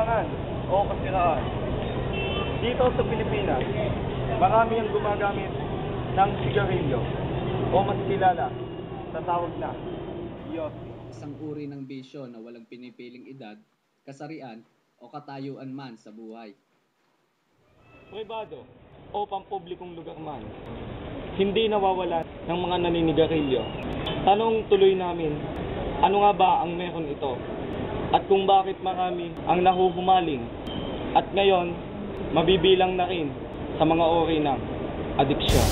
kakulangan o kasiraan. Dito sa Pilipinas, marami ang gumagamit ng sigarilyo o mas kilala sa tawag na yosi. Isang uri ng bisyo na walang pinipiling edad, kasarian o katayuan man sa buhay. Pribado o pampublikong lugar man, hindi nawawala ng mga naninigarilyo. Tanong tuloy namin, ano nga ba ang meron ito? At kung bakit marami ang nahuhumaling at ngayon mabibilang na rin sa mga uri ng adiksyon.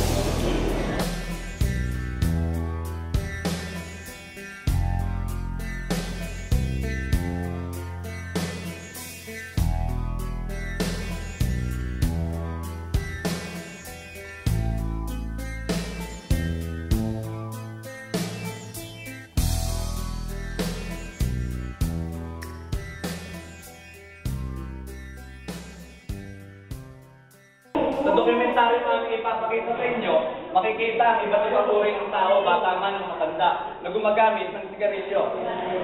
Sa dokumentaryo namin ipapakita sa inyo, makikita ang iba't ibang uri ng tao, bata man o matanda, na gumagamit ng sigarilyo.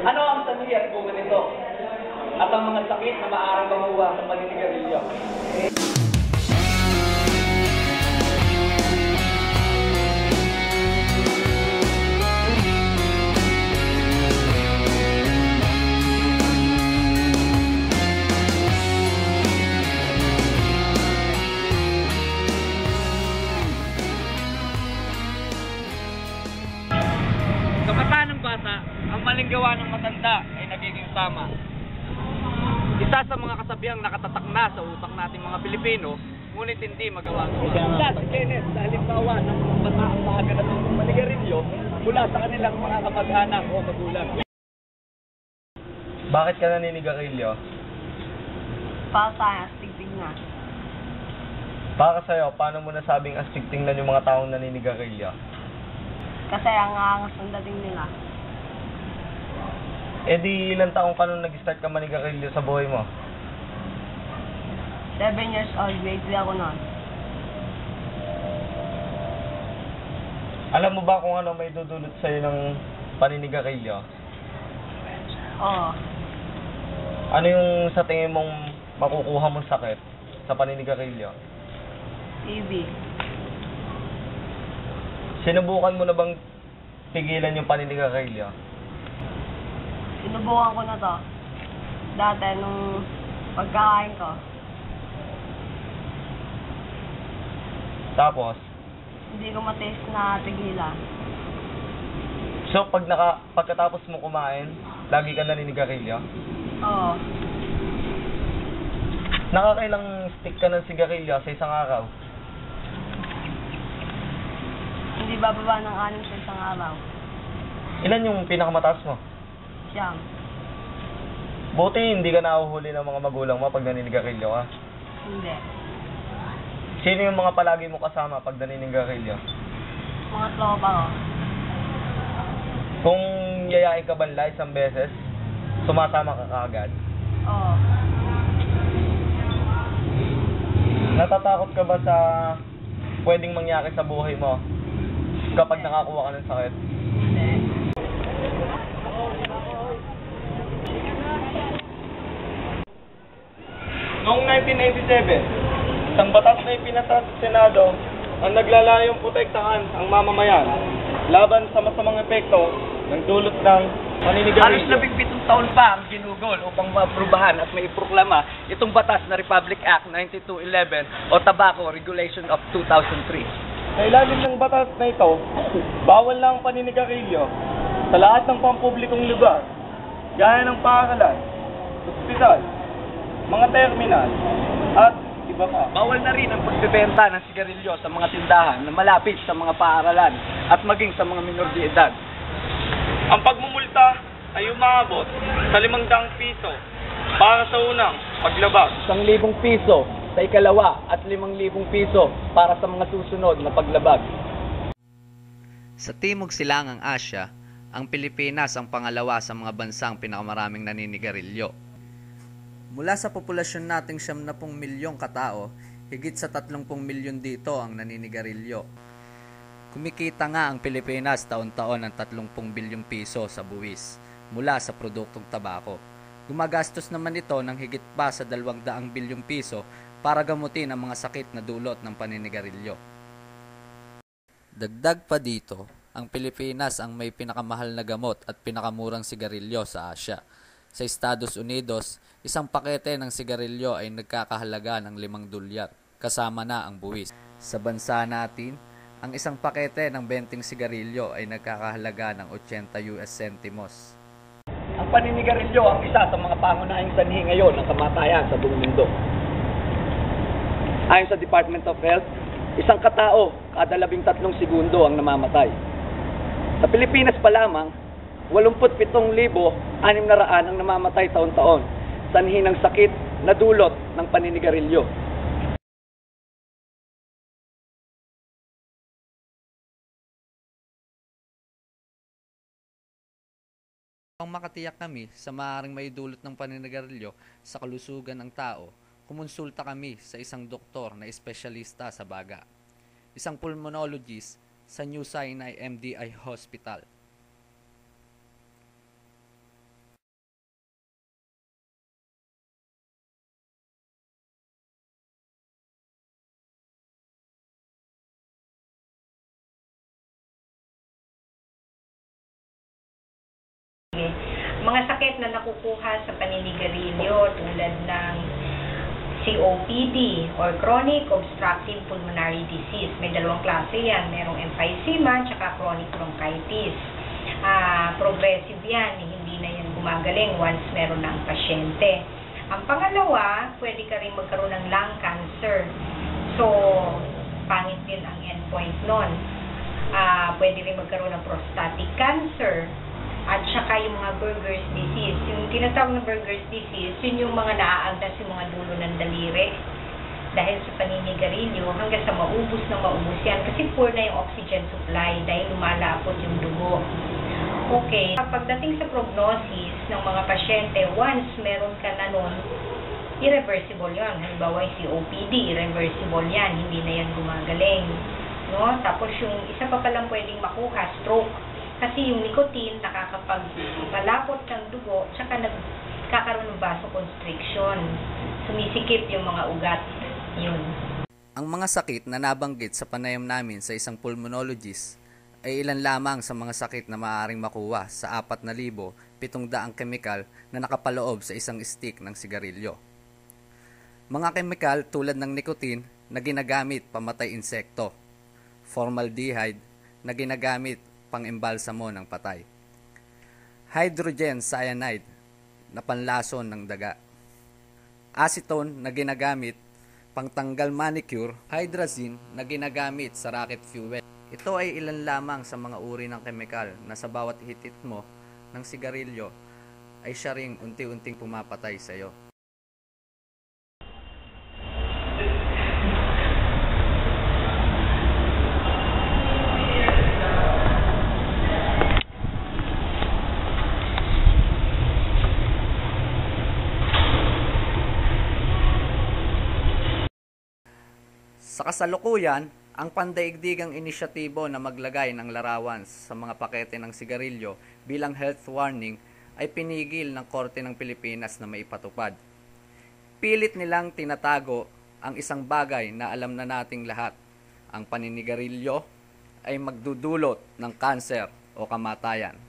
Ano ang sanhi at bunga nito? At ang mga sakit na maaaring mamuha sa paninigarilyo. Sa mata ng bata, ang maling gawa ng matanda ay nagiging tama. Isa sa mga kasabihang nakatatak na sa utak nating mga Pilipino, ngunit hindi magawa. Isa si Kenneth sa halimbawa ng mga bata ang maaga na ng manigarilyo mula sa kanilang mga kamag-anak o magulang. Bakit ka naninigarilyo? Para sa astig tingnan. Para sa'yo, paano mo nasabing astig tingnan yung mga taong naninigarilyo? Kasi ang angas ng dating nila. Eh di ilang taong ka nung nag-start ka manigarilyo sa buhay mo? 7 years old, grade 3 ako noon. Alam mo ba kung ano may dudulot sa'yo ng paninigarilyo? Oo. Ano yung sa tingin mong makukuha mong sakit sa paninigarilyo? TV. Sinubukan mo na bang pigilan yung paninigarilyo? Sinubukan ko na to. Dati nung pagkakain ko. Tapos, Hindi ko mataste na tigilan. so pagkatapos mo kumain, lagi ka naninigarilyo? Oo. Nakakailang stick ka ng sigarilyo sa isang araw? Hindi bababa ng 6 sa isang araw. Ilan yung pinakamataas mo? Siyam. Buti hindi ka nahuhuli ng mga magulang mo pag naninigarilyo ka. Hindi. Sino yung mga palagi mo kasama pag naninigarilyo? Mga tropa ko. Kung yayain ka banla isang beses, sumasama ka kaagad. Oo. Natatakot ka ba sa pwedeng mangyari sa buhay mo kapag nakakuha ka ng sakit? Hindi. Noong 1987, isang batas na ipinasa sa Senado ang naglalayong protektahan ang mamamayan laban sa masamang epekto ng dulot ng Halos paninigarilyo. 17 taon pa ang ginugol upang maaprubahan at maiproklama itong batas na Republic Act 9211 o Tobacco Regulation of 2003. Sa ilalim ng batas na ito, bawal lang ang paninigarilyo sa lahat ng pampublikong lugar, gaya ng paaralan, ospital, mga terminal, at iba pa. Bawal na rin ang pagbebenta ng sigarilyo sa mga tindahan na malapit sa mga paaralan at maging sa mga minor de edad. Ang pagmumulta ay umabot sa 500 piso para sa unang paglabag. 1,000 piso sa ikalawa at 5,000 piso para sa mga susunod na paglabag. Sa Timog Silangang Asya, ang Pilipinas ang pangalawa sa mga bansang pinakamaraming naninigarilyo. Mula sa populasyon nating 70 milyong katao, higit sa 30 milyon dito ang naninigarilyo. Kumikita nga ang Pilipinas taon-taon ng 30 bilyong piso sa buwis mula sa produktong tabako. Gumagastos naman ito ng higit pa sa 200 bilyong piso para gamutin ang mga sakit na dulot ng paninigarilyo. Dagdag pa dito, ang Pilipinas ang may pinakamahal na gamot at pinakamurang sigarilyo sa Asya. Sa Estados Unidos, isang pakete ng sigarilyo ay nagkakahalaga ng $5, kasama na ang buwis. Sa bansa natin, ang isang pakete ng 20 sigarilyo ay nagkakahalaga ng 80 US centimos. Ang paninigarilyo ang isa sa mga pangunahing sanhi ngayon ng kamatayan sa buong mundo. Ayon sa Department of Health, isang katao kada 13 segundo ang namamatay. Sa Pilipinas pa lamang, 87,600 ang namamatay taon-taon, sanhi ng sakit na dulot ng paninigarilyo. Upang makatiyak kami sa maaaring maidulot ng paninigarilyo sa kalusugan ng tao, kumonsulta kami sa isang doktor na espesyalista sa baga, isang pulmonologist sa New Sinai MDI Hospital. Mga sakit na nakukuha sa paninigarilyo tulad ng COPD or Chronic Obstructive Pulmonary Disease. May dalawang klase yan. Merong emphysema at chronic bronchitis. Progressive yan. Hindi na yan gumagaling once meron ng pasyente. Ang pangalawa, pwede ka rin magkaroon ng lung cancer. So, pangit din ang endpoint nun. Pwede rin magkaroon ng prostatic cancer. At saka yung mga Buerger's disease. Yung tinatawag na Buerger's disease, yun yung mga naaagdas yung mga dulo ng daliri. Dahil sa paninigarilyo, hanggang sa maubos yan. Kasi poor na yung oxygen supply dahil lumalapot yung dugo. Okay, pagdating sa prognosis ng mga pasyente, once meron ka na nun, irreversible yan. Halimbawa yung COPD, irreversible yan. Hindi na yan gumagaling. No? Tapos yung isa pa palang pwedeng makuha, stroke. Kasi yung nicotine nakakapagpalapot ng dugo tsaka nagkakaroon ng vasoconstriction. Sumisikip yung mga ugat. Yun. Ang mga sakit na nabanggit sa panayam namin sa isang pulmonologist ay ilan lamang sa mga sakit na maaaring makuha sa 4,700 kemikal na nakapaloob sa isang stick ng sigarilyo. Mga kemikal tulad ng nicotine na ginagamit pamatay insekto, formaldehyde na ginagamit pang-embalsamo ng patay, hydrogen cyanide na panlason ng daga, acetone na ginagamit pangtanggal manicure, hydrazine na ginagamit sa rocket fuel. Ito ay ilan lamang sa mga uri ng kemikal na sa bawat hitit mo ng sigarilyo ay siya ring unti-unting pumapatay sa iyo. Sa kasalukuyan, ang pandaigdigang inisyatibo na maglagay ng larawan sa mga pakete ng sigarilyo bilang health warning ay pinigil ng Korte ng Pilipinas na maipatupad. Pilit nilang tinatago ang isang bagay na alam na nating lahat. Ang paninigarilyo ay magdudulot ng kanser o kamatayan.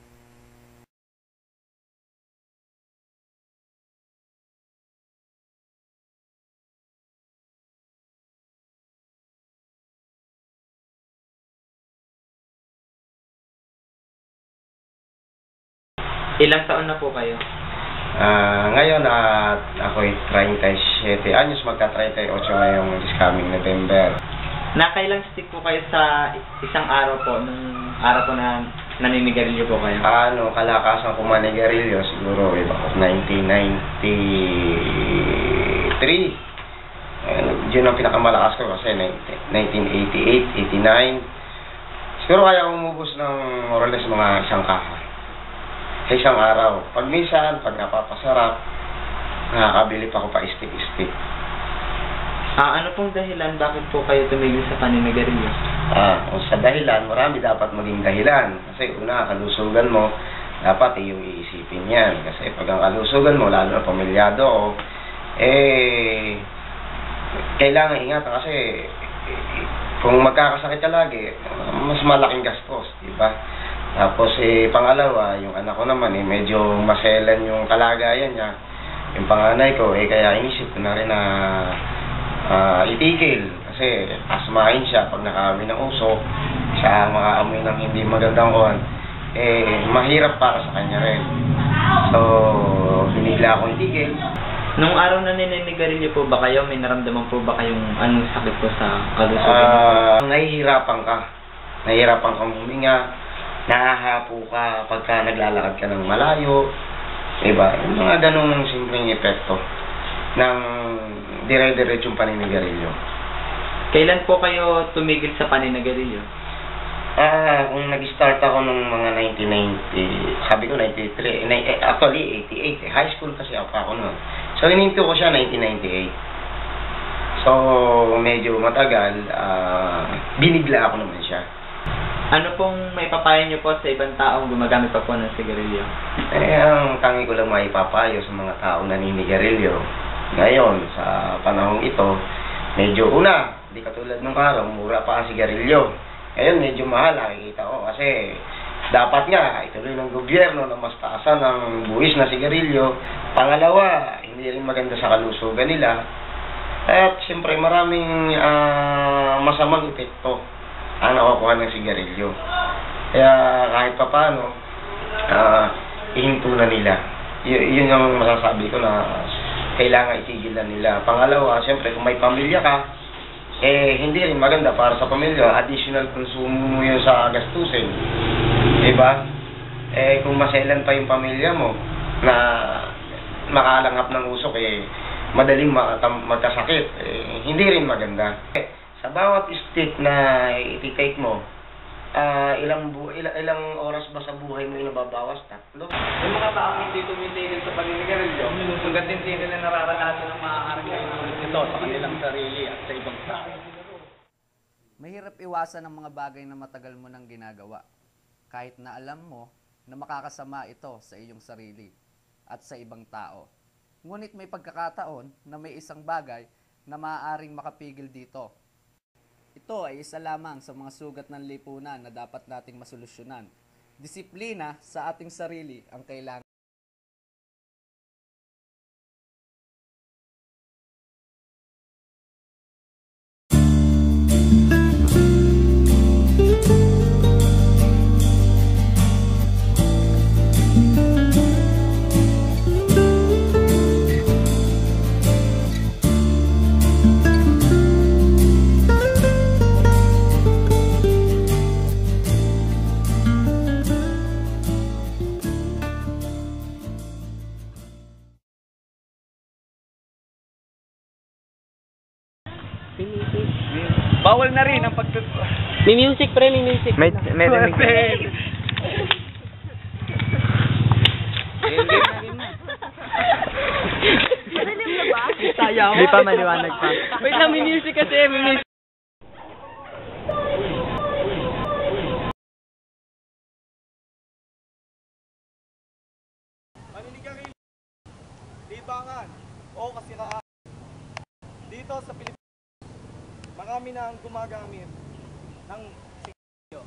Ilang taon na po kayo? Ngayon ako'y 37 anyos, magka-38 ngayong this coming November. Nakailang stick po kayo sa isang araw po, nung araw po na naninigarilyo po kayo? Kalakasan ko manigarilyo siguro about 1993. Yun ang pinakamalakas ko kasi 1988, 89. Siguro kaya umubos ng more or less mga isang kaha sa isang araw. Pag minsan, pag napapasarap, nakakabili pa ako pa stick-stick. Ano pong dahilan bakit po kayo tumigil sa paninigarilyo? Sa dahilan, marami dapat maging dahilan. Kasi una, kalusugan mo, dapat yung iisipin yan. Kasi pag ang kalusugan mo, lalo na pamilyado ako, kailangan ingatan kasi kung magkakasakit ka lagi, mas malaking gastos, di ba? Tapos pangalawa, yung anak ko naman medyo maselan yung kalagayan niya. Yung panganay ko, kaya inisip ko na rin na itigil kasi asmahin siya pag nakaamoy ng usok, siya makaamoy ng hindi magandang kuhan, mahirap para sa kanya rin. So, hinigla akong itigil. Nung araw na nininigarilyo po ba kayo, may naramdaman po ba kayong anong sakit po sa kalusugan? Nahihirapan ka. Nahihirapan kang huminga. Nahahapo ka pagka naglalakad ka ng malayo. Diba? Yung mga ganong simpleng epekto ng dire-diretsong paninigarilyo. Kailan po kayo tumigil sa paninigarilyo? Kung nag-start ako nung mga 1990, sabi ko 93, actually 88, high school kasi ako noon. So ininto ko siya 1998. So medyo matagal, binigla ako naman siya. Ano pong may papayo niyo po sa ibang taong gumagamit pa po ng sigarilyo? Ang tangi ko lang maipapayo sa mga taong naninigarilyo ngayon, sa panahong ito, medyo di katulad ng araw, mura pa ang sigarilyo. Ngayon, medyo mahal, nakikita ko. Kasi, dapat nga, ituloy ng gobyerno na mas taasan ng buwis na sigarilyo. Pangalawa, hindi rin maganda sa kalusugan nila. At, siyempre, maraming masamang epekto ang nakukuha ng sigarilyo. Kaya, kahit pa paano, ihinto na nila. Yun yung masasabi ko na kailangan itigil na nila. Pangalawa, siyempre, kung may pamilya ka, hindi rin maganda para sa pamilya. Additional consumo mo yun sa gastusin. Diba? Kung maselan pa yung pamilya mo na makalanghap ng usok, madaling magkasakit. Hindi rin maganda. Sa bawat step na iti-take mo, ilang oras ba sa buhay mo yung nababawas? 3. Yung mga taong hindi tumitigil sa paninigarilyo, hanggang hindi nila nararanasan ang maaaring ito sa kanilang sarili at sa ibang tao. Mahirap iwasan ang mga bagay na matagal mo nang ginagawa, kahit na alam mo na makakasama ito sa iyong sarili at sa ibang tao. Ngunit may pagkakataon na may isang bagay na maaaring makapigil dito. Ito ay isa lamang sa mga sugat ng lipunan na dapat nating masolusyonan. Disiplina sa ating sarili ang kailangan. Bawal na rin ang May music, pre, may music. May rinig. Narinig na ba? Hindi pa maliwanag pa. Wait lang, may music kasi, may music. Maninigarilyo, libangan, o kasiraan. Dito sa Pilipinas, marami na ang gumagamit ng sigarilyo.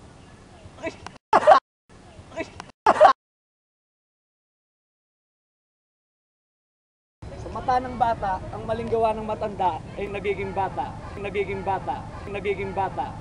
Sa mata ng bata, ang maling gawa ng matanda ay nagiging bata. Nagiging bata. Nagiging bata.